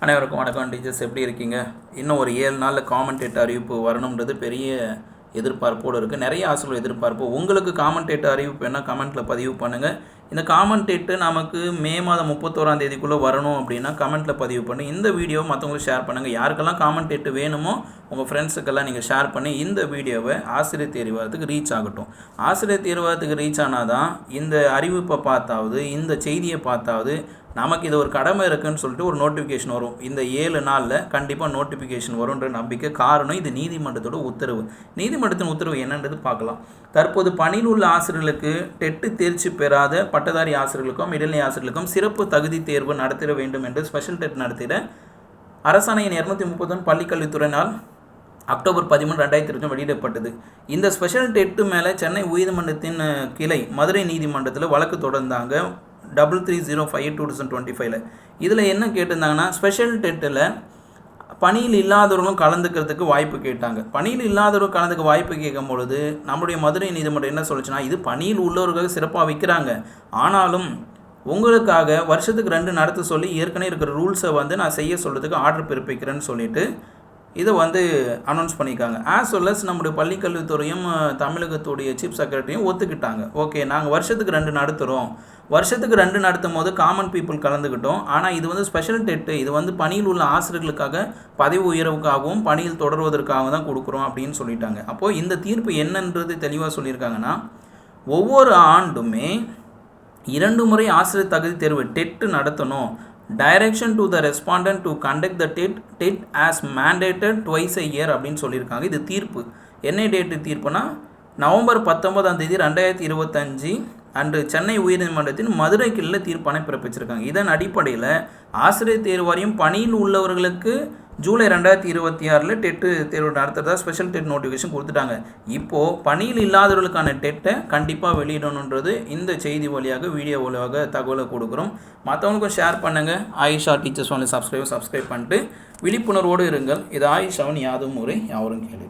அனைவருக்கும் வணக்கம் டீச்சர்ஸ், எப்படி இருக்கீங்க? இன்னும் ஒரு 7 நாளில் காமெண்டேட் அறிவிப்பு வரணுன்றது பெரிய எதிர்பார்ப்போடு இருக்குது. நிறைய ஆசிரியர்கள் எதிர்பார்ப்பு. உங்களுக்கு காமெண்டேட் அறிவிப்பு என்ன கமெண்ட்டில் பதிவு பண்ணுங்கள். இந்த காமெண்டேட்டு நமக்கு மே மாதம் 31ஆம் தேதிக்குள்ளே வரணும் அப்படின்னா கமெண்ட்டில் பதிவு பண்ணி இந்த வீடியோவை மற்றவங்களுக்கு ஷேர் பண்ணுங்கள். யாருக்கெல்லாம் காமெண்டேட்டு வேணுமோ உங்கள் ஃப்ரெண்ட்ஸுக்கெல்லாம் நீங்கள் ஷேர் பண்ணி இந்த வீடியோவை ஆசிரியர் தேர்வாகத்துக்கு ரீச் ஆகட்டும். ஆசிரியர் தேர்வாகத்துக்கு ரீச் ஆனால் தான் இந்த அறிவிப்பை பார்த்தாவது இந்த செய்தியை பார்த்தாவது நமக்கு இது ஒரு கடமை இருக்குதுன்னு சொல்லிட்டு ஒரு நோட்டிஃபிகேஷன் வரும். இந்த 7 நாளில் கண்டிப்பாக நோட்டிஃபிகேஷன் வரும்ன்ற நம்பிக்கை. காரணம், இது நீதிமன்றத்தோட உத்தரவு. நீதிமன்றத்தின் உத்தரவு என்னன்றது பார்க்கலாம். தற்போது பணியில் உள்ள ஆசிரியர்களுக்கு டெட்டு தேர்ச்சி பெறாத பட்டதாரி ஆசிரியர்களுக்கும் இடைநிலை ஆசிரியர்களுக்கும் சிறப்பு தகுதி தேர்வு நடத்திட வேண்டும் என்று ஸ்பெஷல் டெட் நடத்திட அரசாணை எண் 231 பள்ளிக்கல்வித்துறையினால் அக்டோபர் 13, 2020 வெளியிடப்பட்டது. இந்த ஸ்பெஷல் டெட்டு மேலே சென்னை உயர்நீதிமன்றத்தின் கிளை மதுரை நீதிமன்றத்தில் வழக்கு தொடர்ந்தாங்க 3305/2025. இதில் என்ன கேட்டிருந்தாங்கன்னா, ஸ்பெஷல் டெட்டில் பணியில் இல்லாதவர்களும் கலந்துக்கிறதுக்கு வாய்ப்பு கேட்டாங்க. பணியில் இல்லாதவர்கள் கலந்துக்க வாய்ப்பு கேட்கும் பொழுது நம்முடைய மதுரை நீதிமன்றம் என்ன சொல்லுச்சுன்னா, இது பணியில் உள்ளவர்களுக்காக சிறப்பாக வைக்கிறாங்க, ஆனாலும் உங்களுக்காக வருஷத்துக்கு 2 நடத்த சொல்லி ஏற்கனவே இருக்கிற ரூல்ஸை நான் செய்ய சொல்கிறதுக்கு ஆர்டர் பிறப்பிக்கிறேன்னு சொல்லிட்டு இதை அனௌன்ஸ் பண்ணியிருக்காங்க. ஆஸ் வெல் அஸ் நம்முடைய பள்ளிக்கல்வித்துறையும் தமிழகத்துடைய சீஃப் செக்ரட்டரியும் ஒத்துக்கிட்டாங்க. ஓகே, நாங்கள் வருஷத்துக்கு 2 நடத்துகிறோம். வருஷத்துக்கு 2 நடத்தும் போது காமன் பீப்புள் கலந்துக்கிட்டோம். ஆனால் இது ஸ்பெஷல் டெட்டு, இது பணியில் உள்ள ஆசிரியர்களுக்காக பதவி உயர்வுக்காகவும் பணியில் தொடர்வதற்காக தான் கொடுக்குறோம் அப்படின்னு சொல்லிட்டாங்க. அப்போது இந்த தீர்ப்பு என்னன்றது தெளிவாக சொல்லியிருக்காங்கன்னா, ஒவ்வொரு ஆண்டுமே 2 முறை ஆசிரியர் தகுதி தேர்வு டெட்டு நடத்தணும். Direction to the respondent to conduct the TET as mandated twice a year அப்படின்னு சொல்லியிருக்காங்க. இது தீர்ப்பு. என்ன டேட்டு தீர்ப்புனா, நவம்பர் 19ஆம் தேதி 2025 அன்று சென்னை உயர்நீதிமன்றத்தின் மதுரை கிளையில் தீர்ப்பானை பிறப்பிச்சிருக்காங்க. இதன் அடிப்படையில் ஆசிரியர் தேர்வு வாரியம் பணியில் உள்ளவர்களுக்கு ஜூலை 2026 டெட்டு தேர்வு நடத்துறதா ஸ்பெஷல் டெட் நோட்டிஃபிகேஷன் கொடுத்துட்டாங்க. இப்போது பணியில் இல்லாதவர்களுக்கான டெட்டை கண்டிப்பாக வெளியிடணுன்றது இந்த செய்தி வழியாக வீடியோ வழியாக தகவலை கொடுக்குறோம். மற்றவங்களுக்கும் ஷேர் பண்ணுங்கள். ஆயிஷா டீச்சர்ஸ் சப்ஸ்கிரைப் பண்ணிட்டு விழிப்புணர்வோடு இருங்கள். இது ஆயிஷாவின் யாதும் முறை யாவரும் கேளு.